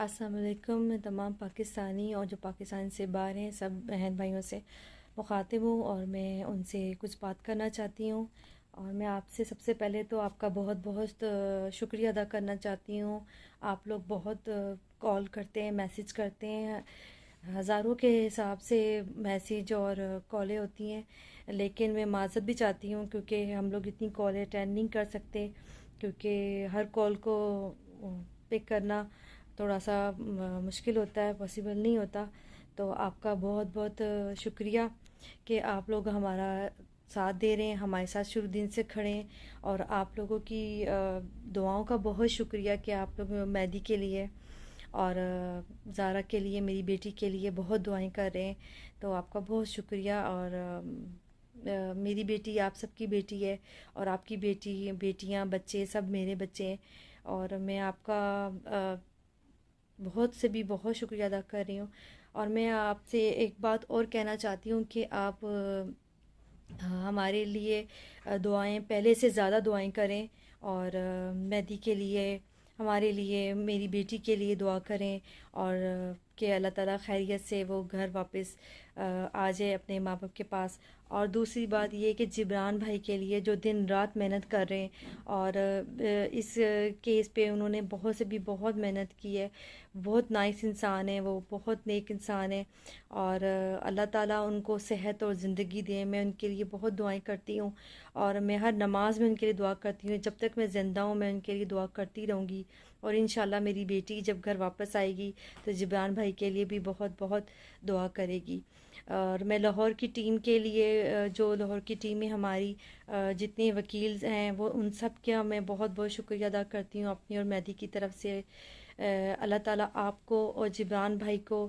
السلام علیکم. میں تمام پاکستانی اور جو پاکستان سے باہر ہیں سب بہن بھائیوں سے مخاطب ہوں اور میں ان سے کچھ بات کرنا چاہتی ہوں. اور میں آپ سے سب سے پہلے تو آپ کا بہت بہت شکریہ ادا کرنا چاہتی ہوں. آپ لوگ بہت کال کرتے ہیں، میسیج کرتے ہیں، ہزاروں کے حساب سے میسیج اور کالیں ہوتی ہیں. لیکن میں معذرت بھی چاہتی ہوں کیونکہ ہم لوگ اتنی کالیں اٹینڈ نہیں کر سکتے، کیونکہ ہر کال کو پک کرنا تھوڑا سا مشکل ہوتا ہے، پاسبل نہیں ہوتا. تو آپ کا بہت بہت شکریہ کہ آپ لوگ ہمارا ساتھ دے رہے ہیں، ہمارے ساتھ شروع دن سے کھڑے ہیں. اور آپ لوگوں کی دعاؤں کا بہت شکریہ کہ آپ لوگ مہدی کے لیے اور زارا کے لیے، میری بیٹی کے لیے بہت دعائیں کر رہے ہیں. تو آپ کا بہت شکریہ. اور میری بیٹی آپ سب کی بیٹی ہے، اور آپ کی بیٹیاں بچے سب میرے بچے ہیں. اور میں آپ کا بہت سے بھی بہت شکریہ ادا کر رہی ہوں. اور میں آپ سے ایک بات اور کہنا چاہتی ہوں کہ آپ ہمارے لیے دعائیں پہلے سے زیادہ دعائیں کریں. اور مہدی کے لیے، ہمارے لیے، میری بیٹی کے لیے دعا کریں. اور کہ اللہ تعالیٰ خیریت سے وہ گھر واپس آ جائے اپنے ماں باپ کے پاس. اور دوسری بات یہ کہ جبران بھائی کے لیے جو دن رات محنت کر رہے ہیں، اور اس کیس پہ انہوں نے بہت سے بھی بہت محنت کی ہے. بہت نائس انسان ہے، وہ بہت نیک انسان ہے. اور اللہ تعالیٰ ان کو صحت اور زندگی دے. میں ان کے لیے بہت دعائیں کرتی ہوں، اور میں ہر نماز میں ان کے لیے دعا کرتی ہوں. جب تک میں زندہ ہوں میں ان کے لیے دعا کرتی رہوں گی. اور انشاءاللہ میری بیٹی جب گھر واپس آئے گی تو جبران بھائی کے لیے بھی بہت بہت دعا کرے گی. اور میں لاہور کی ٹیم کے لیے، جو لاہور کی ٹیم میں ہماری جتنے وکیل ہیں، وہ ان سب کا میں بہت بہت شکریہ ادا کرتی ہوں اپنی اور مہدی کی طرف سے. اللہ تعالیٰ آپ کو اور جبران بھائی کو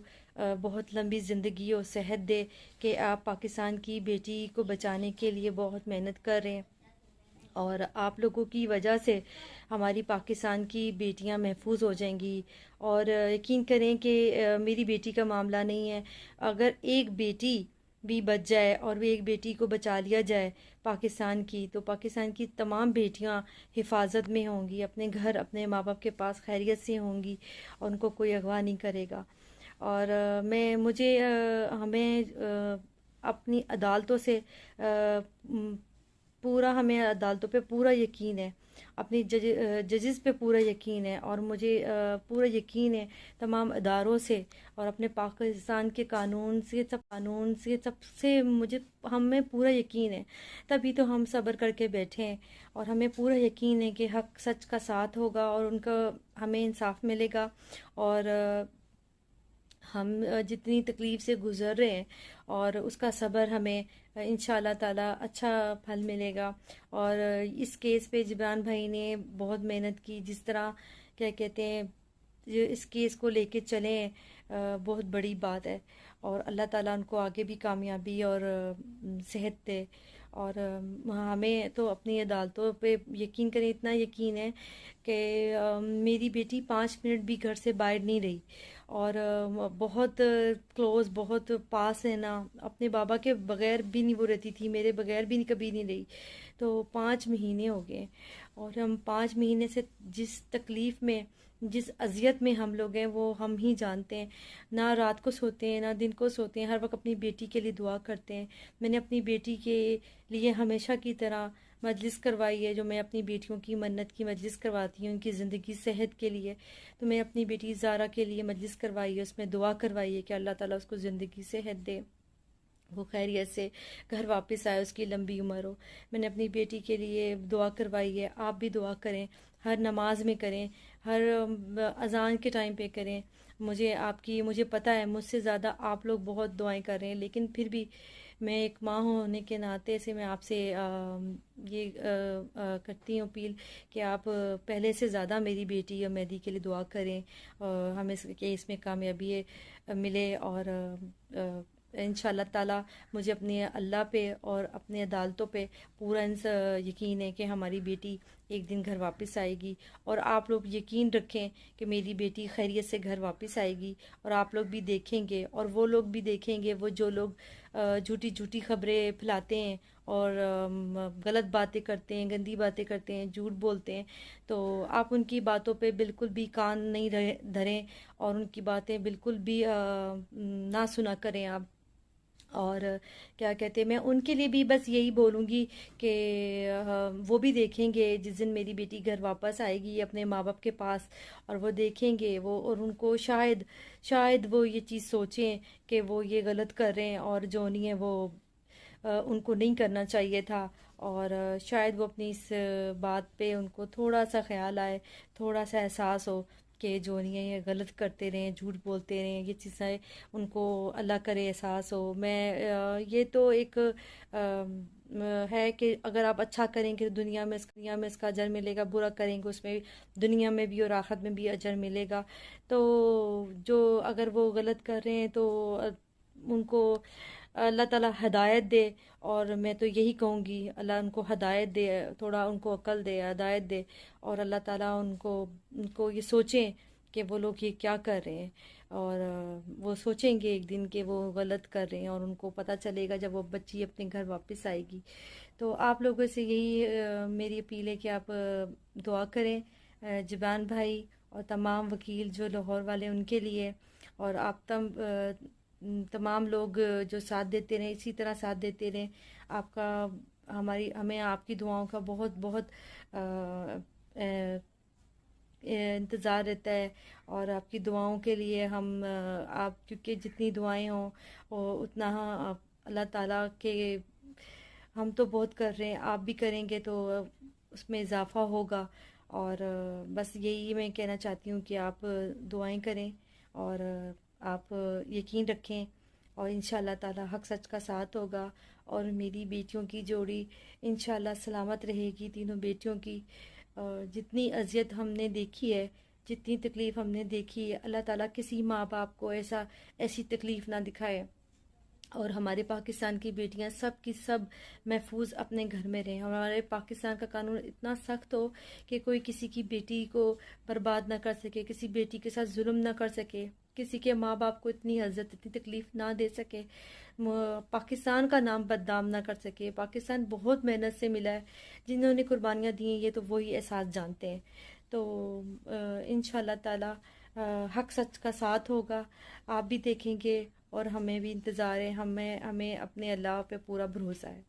بہت لمبی زندگی اور صحت دے کہ آپ پاکستان کی بیٹی کو بچانے کے لیے بہت محنت کر رہے ہیں. اور آپ لوگوں کی وجہ سے ہماری پاکستان کی بیٹیاں محفوظ ہو جائیں گی. اور یقین کریں کہ میری بیٹی کا معاملہ نہیں ہے. اگر ایک بیٹی بھی بچ جائے اور وہ ایک بیٹی کو بچا لیا جائے پاکستان کی، تو پاکستان کی تمام بیٹیاں حفاظت میں ہوں گی، اپنے گھر اپنے ماں باپ کے پاس خیریت سے ہوں گی، اور ان کو کوئی اغوا نہیں کرے گا. اور ہمیں اپنی عدالتوں سے ہمیں عدالتوں پہ پورا یقین ہے، اپنی ججز پہ پورا یقین ہے. اور مجھے پورا یقین ہے تمام اداروں سے، اور اپنے پاکستان کے قانون سے سب سے ہمیں پورا یقین ہے. تبھی تو ہم صبر کر کے بیٹھے ہیں، اور ہمیں پورا یقین ہے کہ حق سچ کا ساتھ ہوگا اور ان کا ہمیں انصاف ملے گا. اور ہم جتنی تکلیف سے گزر رہے ہیں اور اس کا صبر ہمیں انشاءاللہ تعالی اچھا پھل ملے گا. اور اس کیس پہ جبران بھائی نے بہت محنت کی. جس طرح کیا کہتے ہیں، اس کیس کو لے کے چلیں، بہت بڑی بات ہے. اور اللہ تعالیٰ ان کو آگے بھی کامیابی اور صحت دے. اور ہمیں تو اپنی عدالتوں پہ یقین کریں، اتنا یقین ہے کہ میری بیٹی 5 منٹ بھی گھر سے باہر نہیں رہی. اور بہت کلوز، بہت پاس ہے نا، اپنے بابا کے بغیر بھی نہیں وہ رہتی تھی، میرے بغیر بھی کبھی نہیں رہی. تو 5 مہینے ہو گئے، اور ہم 5 مہینے سے جس تکلیف میں، جس اذیت میں ہم لوگ ہیں وہ ہم ہی جانتے ہیں. نہ رات کو سوتے ہیں نہ دن کو سوتے ہیں، ہر وقت اپنی بیٹی کے لیے دعا کرتے ہیں. میں نے اپنی بیٹی کے لیے ہمیشہ کی طرح مجلس کروائی ہے، جو میں اپنی بیٹیوں کی منت کی مجلس کرواتی ہوں ان کی زندگی صحت کے لیے. تو میں اپنی بیٹی زارا کے لیے مجلس کروائی ہے، اس میں دعا کروائی ہے کہ اللہ تعالیٰ اس کو زندگی صحت دے، وہ خیریت سے گھر واپس آئے، اس کی لمبی عمر ہو. میں نے اپنی بیٹی کے لیے دعا کروائی ہے. آپ بھی دعا کریں، ہر نماز میں کریں، ہر اذان کے ٹائم پہ کریں. مجھے پتہ ہے مجھ سے زیادہ آپ لوگ بہت دعائیں کر رہے ہیں، لیکن پھر بھی میں ایک ماں ہونے کے ناطے سے میں آپ سے یہ کرتی ہوں اپیل کہ آپ پہلے سے زیادہ میری بیٹی اور مہدی کے لیے دعا کریں، ہمیں اس کیس میں کامیابی ملے. اور انشاءاللہ تعالیٰ مجھے اپنے اللہ پہ اور اپنے عدالتوں پہ پورا یقین ہے کہ ہماری بیٹی ایک دن گھر واپس آئے گی، اور آپ لوگ یقین رکھیں کہ میری بیٹی خیریت سے گھر واپس آئے گی، اور آپ لوگ بھی دیکھیں گے اور وہ لوگ بھی دیکھیں گے، وہ جو لوگ جھوٹی جھوٹی خبریں پھیلاتے ہیں اور غلط باتیں کرتے ہیں، گندی باتیں کرتے ہیں، جھوٹ بولتے ہیں، تو آپ ان کی باتوں پہ بالکل بھی کان نہیں دھریں، اور ان کی باتیں بالکل بھی نہ سنا کریں آپ۔ اور کیا کہتے ہیں، میں ان کے لیے بھی بس یہی بولوں گی کہ وہ بھی دیکھیں گے جس دن میری بیٹی گھر واپس آئے گی اپنے ماں باپ کے پاس، اور وہ دیکھیں گے وہ، اور ان کو شاید وہ یہ چیز سوچیں کہ وہ یہ غلط کر رہے ہیں، اور جو نہیں ہے وہ ان کو نہیں کرنا چاہیے تھا، اور شاید وہ اپنی اس بات پہ ان کو تھوڑا سا خیال آئے، تھوڑا سا احساس ہو کہ جو نہیں ہے یہ غلط کرتے رہیں، جھوٹ بولتے رہیں، یہ چیزیں ان کو اللہ کرے احساس ہو۔ میں یہ تو ایک ہے کہ اگر آپ اچھا کریں گے دنیا میں اس کا اجر ملے گا، برا کریں گے اس میں دنیا میں بھی اور آخرت میں بھی اجر ملے گا۔ تو جو اگر وہ غلط کر رہے ہیں تو ان کو اللہ تعالیٰ ہدایت دے، اور میں تو یہی کہوں گی اللہ ان کو ہدایت دے، تھوڑا ان کو عقل دے، ہدایت دے، اور اللہ تعالیٰ ان کو یہ سوچیں کہ وہ لوگ یہ کیا کر رہے ہیں، اور وہ سوچیں گے ایک دن کہ وہ غلط کر رہے ہیں، اور ان کو پتہ چلے گا جب وہ بچی اپنے گھر واپس آئے گی۔ تو آپ لوگوں سے یہی میری اپیل ہے کہ آپ دعا کریں جبان بھائی اور تمام وکیل جو لاہور والے ان کے لیے، اور آپ تمام لوگ جو ساتھ دیتے رہیں، اسی طرح ساتھ دیتے رہیں۔ آپ کا ہمیں آپ کی دعاؤں کا بہت بہت انتظار رہتا ہے، اور آپ کی دعاؤں کے لیے ہم آپ کیونکہ جتنی دعائیں ہوں اتنا اللہ تعالیٰ کے ہم تو بہت کر رہے ہیں، آپ بھی کریں گے تو اس میں اضافہ ہوگا، اور بس یہی میں کہنا چاہتی ہوں کہ آپ دعائیں کریں، اور آپ یقین رکھیں، اور انشاءاللہ تعالی حق سچ کا ساتھ ہوگا، اور میری بیٹیوں کی جوڑی انشاءاللہ سلامت رہے گی، تینوں بیٹیوں کی۔ جتنی اذیت ہم نے دیکھی ہے، جتنی تکلیف ہم نے دیکھی ہے، اللہ تعالیٰ کسی ماں باپ کو ایسی تکلیف نہ دکھائے، اور ہمارے پاکستان کی بیٹیاں سب کی سب محفوظ اپنے گھر میں رہیں۔ ہمارے پاکستان کا قانون اتنا سخت ہو کہ کوئی کسی کی بیٹی کو برباد نہ کر سکے، کسی بیٹی کے ساتھ ظلم نہ کر سکے، کسی کے ماں باپ کو اتنی عزت، اتنی تکلیف نہ دے سکے، پاکستان کا نام بدنام نہ کر سکے۔ پاکستان بہت محنت سے ملا ہے، جنہوں نے قربانیاں دی ہیں یہ تو وہی احساس جانتے ہیں۔ تو انشاءاللہ تعالی حق سچ کا ساتھ ہوگا، آپ بھی دیکھیں گے، اور ہمیں بھی انتظار ہے، ہمیں اپنے اللہ پہ پورا بھروسہ ہے۔